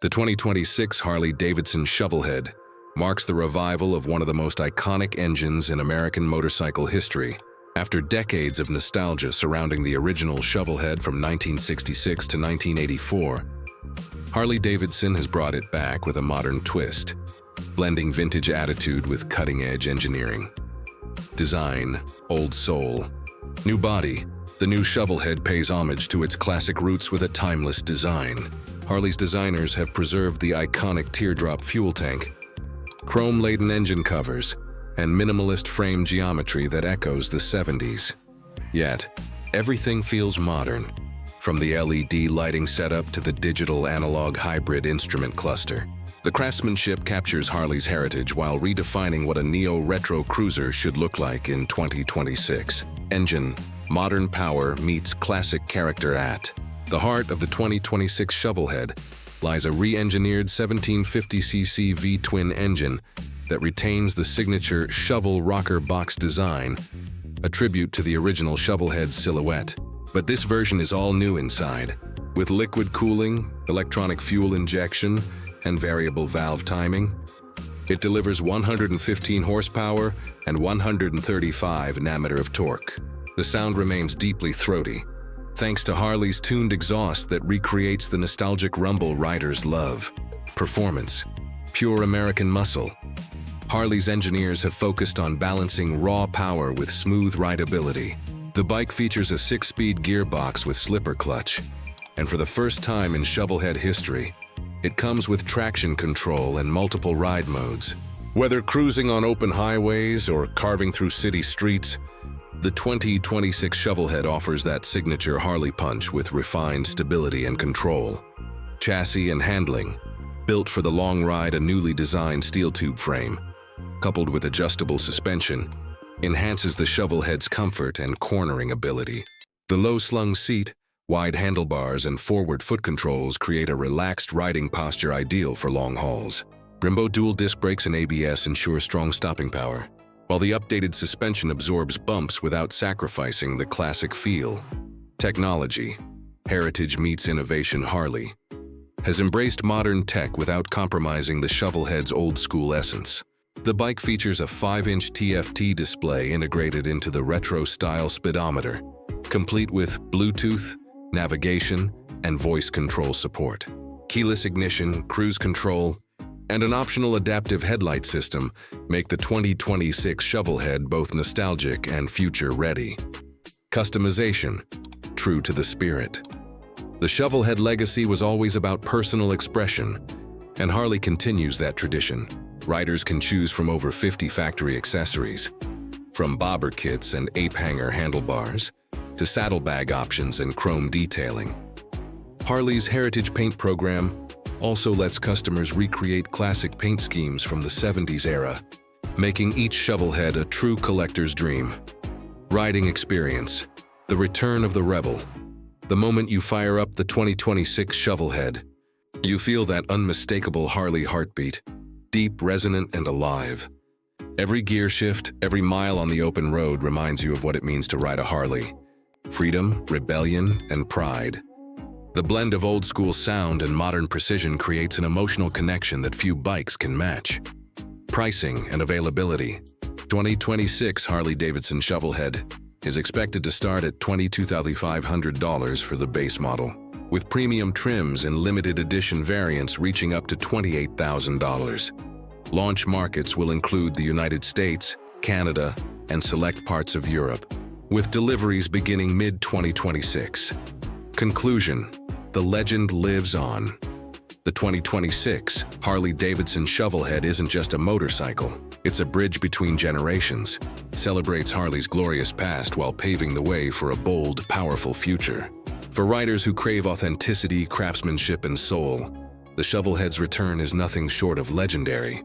The 2026 Harley-Davidson Shovelhead marks the revival of one of the most iconic engines in American motorcycle history. After decades of nostalgia surrounding the original Shovelhead from 1966 to 1984, Harley-Davidson has brought it back with a modern twist, blending vintage attitude with cutting-edge engineering. Design, old soul, new body. The new Shovelhead pays homage to its classic roots with a timeless design. Harley's designers have preserved the iconic teardrop fuel tank, chrome-laden engine covers, and minimalist frame geometry that echoes the 70s. Yet, everything feels modern, from the LED lighting setup to the digital analog hybrid instrument cluster. The craftsmanship captures Harley's heritage while redefining what a neo-retro cruiser should look like in 2026. Engine, modern power meets classic character at the heart of the 2026 Shovelhead lies a re-engineered 1750cc V-twin engine that retains the signature shovel rocker box design, a tribute to the original Shovelhead silhouette. But this version is all new inside, with liquid cooling, electronic fuel injection, and variable valve timing. It delivers 115 horsepower and 135 Nm of torque. The sound remains deeply throaty, thanks to Harley's tuned exhaust that recreates the nostalgic rumble riders love. Performance, pure American muscle. Harley's engineers have focused on balancing raw power with smooth rideability. The bike features a 6-speed gearbox with slipper clutch, and for the first time in Shovelhead history, it comes with traction control and multiple ride modes. Whether cruising on open highways or carving through city streets, the 2026 Shovelhead offers that signature Harley punch with refined stability and control. Chassis and handling. Built for the long ride, a newly designed steel tube frame, coupled with adjustable suspension, enhances the Shovelhead's comfort and cornering ability. The low-slung seat, wide handlebars, and forward foot controls create a relaxed riding posture ideal for long hauls. Brembo dual disc brakes and ABS ensure strong stopping power, while the updated suspension absorbs bumps without sacrificing the classic feel. Technology, heritage meets innovation. Harley has embraced modern tech without compromising the Shovelhead's old-school essence. The bike features a 5-inch TFT display integrated into the retro-style speedometer, complete with Bluetooth, navigation, and voice control support. Keyless ignition, cruise control, and an optional adaptive headlight system make the 2026 Shovelhead both nostalgic and future-ready. Customization, true to the spirit. The Shovelhead legacy was always about personal expression, and Harley continues that tradition. Riders can choose from over 50 factory accessories, from bobber kits and ape-hanger handlebars to saddlebag options and chrome detailing. Harley's Heritage Paint program also lets customers recreate classic paint schemes from the 70s era, making each Shovelhead a true collector's dream. Riding experience, the return of the rebel. The moment you fire up the 2026 Shovelhead, you feel that unmistakable Harley heartbeat, deep, resonant, and alive. Every gear shift, every mile on the open road reminds you of what it means to ride a Harley. Freedom, rebellion, and pride. The blend of old-school sound and modern precision creates an emotional connection that few bikes can match. Pricing and availability. 2026 Harley-Davidson Shovelhead is expected to start at $22,500 for the base model, with premium trims and limited edition variants reaching up to $28,000. Launch markets will include the United States, Canada, and select parts of Europe, with deliveries beginning mid-2026. Conclusion: the legend lives on. The 2026 Harley-Davidson Shovelhead isn't just a motorcycle, it's a bridge between generations. It celebrates Harley's glorious past while paving the way for a bold, powerful future. For riders who crave authenticity, craftsmanship, and soul, the Shovelhead's return is nothing short of legendary.